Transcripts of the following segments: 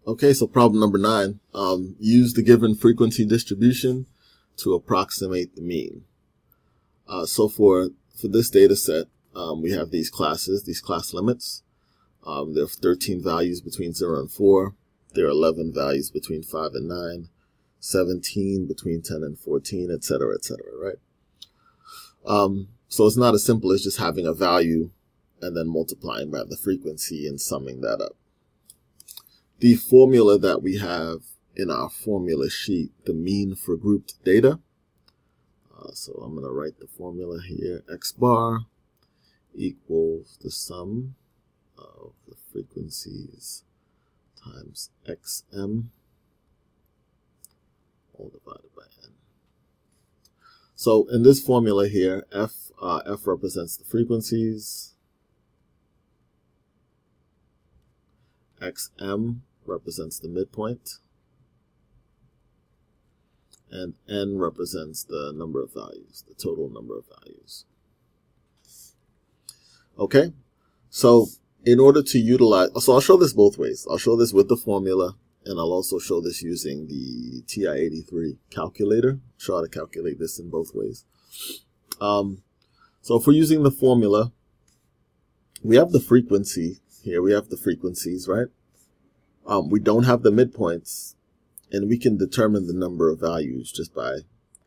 Okay, so problem number 9. Use the given frequency distribution to approximate the mean. So for this data set, we have these class limits. There are 13 values between 0 and 4. There are 11 values between 5 and 9, 17 between 10 and 14, etc., right? So it's not as simple as just having a value and then multiplying by the frequency and summing that up. The formula that we have in our formula sheet, the mean for grouped data. So I'm going to write the formula here. X bar equals the sum of the frequencies times xm all divided by n. So in this formula here, f represents the frequencies, xm represents the midpoint, and n represents the number of values, the total number of values. Okay, so in order to utilize, so I'll show this both ways. I'll show this with the formula, and I'll also show this using the TI-83 calculator. Show how to calculate this in both ways. So if we're using the formula, we have the frequency here. We have the frequencies, right? We don't have the midpoints, and we can determine the number of values just by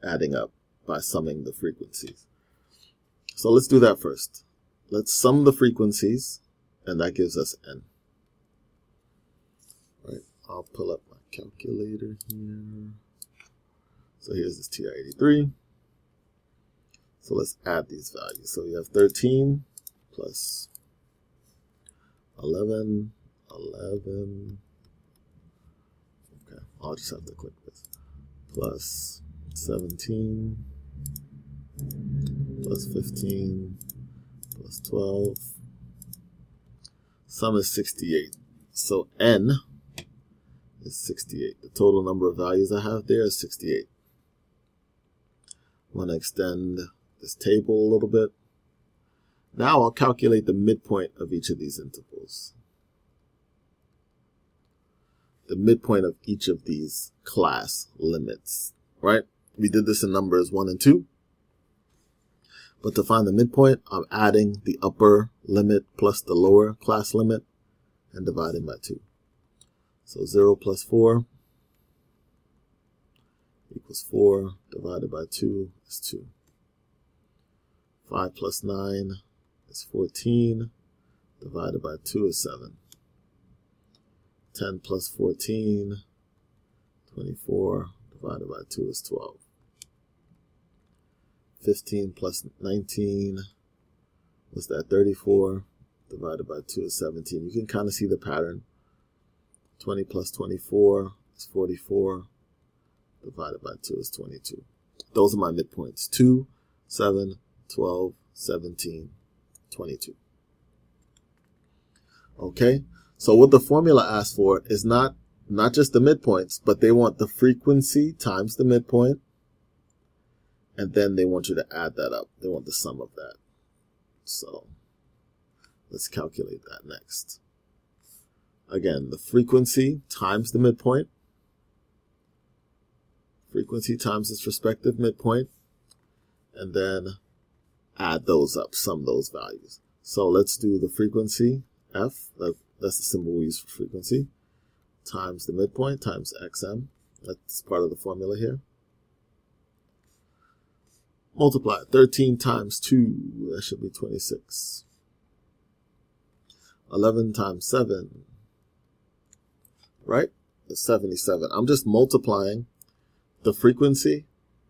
adding up, by summing the frequencies. So let's do that first. Let's sum the frequencies, and that gives us n. Right, I'll pull up my calculator here. So here's this TI-83. So let's add these values. So we have 13 plus 11. Okay, I'll just have to click this. Plus 17, plus 15, plus 12. Sum is 68. So n is 68. The total number of values I have there is 68. I'm going to extend this table a little bit. Now I'll calculate the midpoint of each of these intervals. The midpoint of each of these class limits, right? We did this in numbers 1 and 2. But to find the midpoint, I'm adding the upper limit plus the lower class limit and dividing by 2. So 0 plus 4 equals 4, divided by 2 is 2. 5 plus 9 is 14, divided by 2 is 7. 10 plus 14, 24, divided by 2 is 12. 15 plus 19, what's that, 34, divided by 2 is 17. You can kind of see the pattern. 20 plus 24 is 44, divided by 2 is 22. Those are my midpoints, 2, 7, 12, 17, 22. Okay, so what the formula asks for is not just the midpoints, but they want the frequency times the midpoint, and then they want you to add that up. They want the sum of that. So let's calculate that next. Again, the frequency times the midpoint. Frequency times its respective midpoint. And then add those up, sum those values. So let's do the frequency, f, that's the symbol we use for frequency, times the midpoint, times xm. That's part of the formula here. Multiply 13 times 2, that should be 26. 11 times 7, right? It's 77. I'm just multiplying the frequency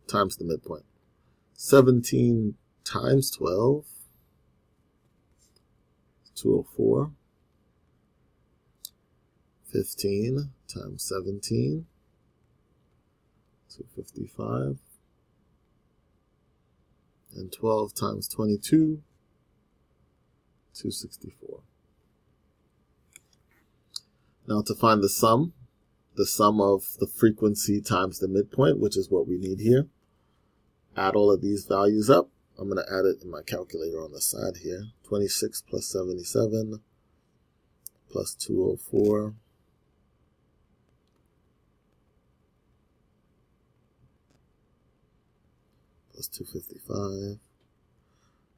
times the midpoint. 17 times 12, 204. 15 times 17, 255. And 12 times 22, 264. Now to find the sum of the frequency times the midpoint, which is what we need here, add all of these values up. I'm going to add it in my calculator on the side here. 26 plus 77 plus 204 plus 255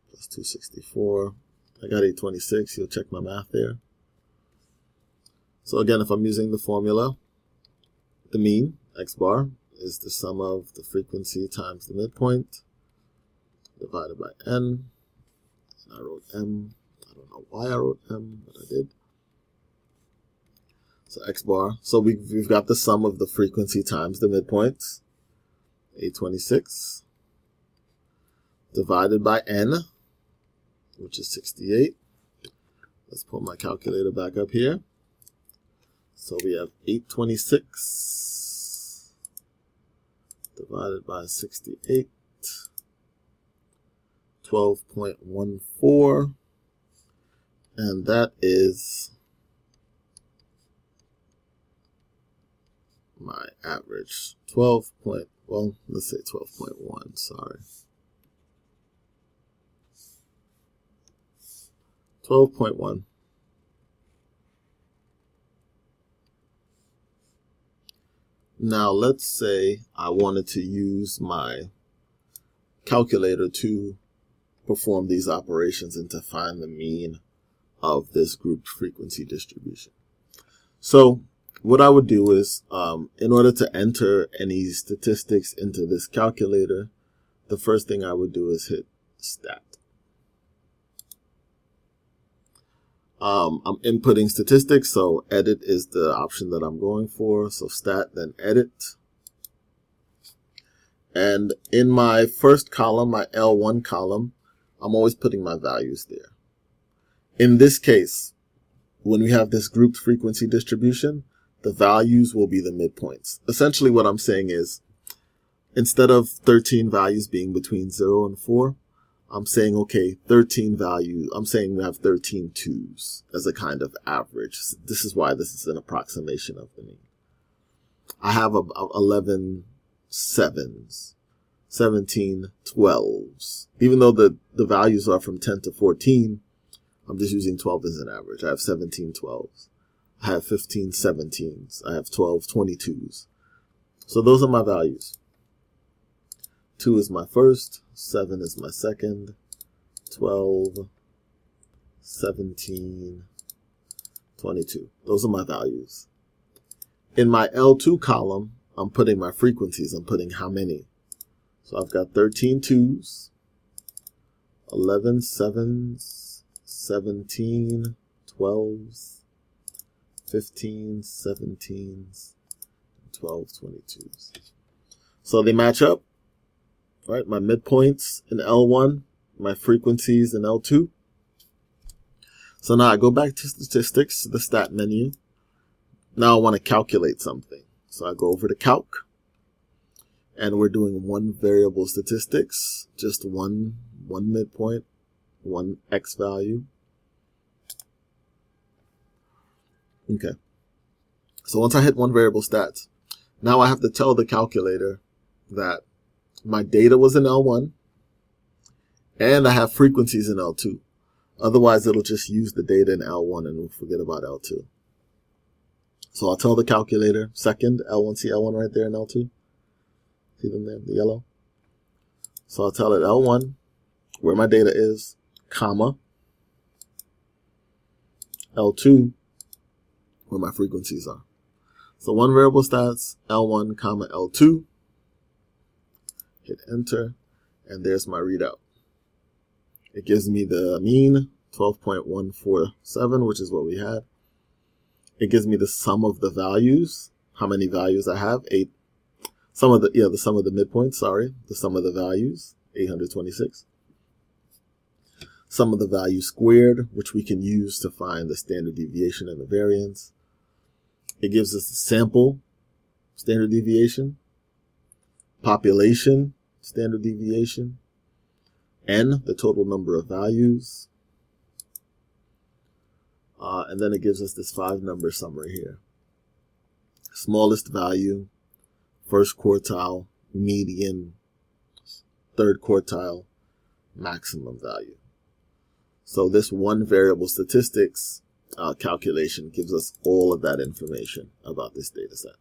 plus 264. I got 826. You'll check my math there. So again, if I'm using the formula, the mean, x bar, is the sum of the frequency times the midpoint divided by n. And I wrote m. I don't know why I wrote m, but I did. So x bar. So we've got the sum of the frequency times the midpoint, 826, divided by n, which is 68. Let's pull my calculator back up here. So we have 826 divided by 68, 12.14, and that is my average. 12.1, sorry. 12.1. Now let's say I wanted to use my calculator to perform these operations and to find the mean of this grouped frequency distribution. So what I would do is, in order to enter any statistics into this calculator, the first thing I would do is hit stat. I'm inputting statistics, so edit is the option that I'm going for. So stat, then edit. And in my first column, my L1 column, I'm always putting my values there. In this case, when we have this grouped frequency distribution, the values will be the midpoints. Essentially what I'm saying is, instead of 13 values being between 0 and 4, I'm saying, okay, 13 values. I'm saying we have 13 twos as a kind of average. This is why this is an approximation of the mean. I have 11 sevens, 17 12s. Even though the values are from 10 to 14, I'm just using 12 as an average. I have 17 12s. I have 15 17s. I have 12 22s. So those are my values. 2 is my first, 7 is my second, 12, 17, 22. Those are my values. In my L2 column, I'm putting my frequencies. I'm putting how many. So I've got 13 twos, 11 sevens, 17 12s, 15 17s, 12 22s. So they match up. Right, my midpoints in L1, my frequencies in L2. So now I go back to statistics, the stat menu. Now I want to calculate something. So I go over to calc, and we're doing one variable statistics, just one midpoint, one X value. Okay. So once I hit one variable stats, now I have to tell the calculator that my data was in L1, and I have frequencies in L2. Otherwise, it'll just use the data in L1 and we'll forget about L2. So I'll tell the calculator, second, L1, see L1 right there in L2? See them there, the yellow? So I'll tell it L1, where my data is, comma, L2, where my frequencies are. So one variable stats, L1, comma, L2. Hit enter, and there's my readout. It gives me the mean, 12.147, which is what we had. It gives me the sum of the values, how many values I have, 8. The sum of the midpoints, the sum of the values, 826. Sum of the values squared, which we can use to find the standard deviation and the variance. It gives us the sample standard deviation, population standard deviation, n, the total number of values, and then it gives us this 5-number summary here. Smallest value, first quartile, median, third quartile, maximum value. So this one variable statistics calculation gives us all of that information about this data set.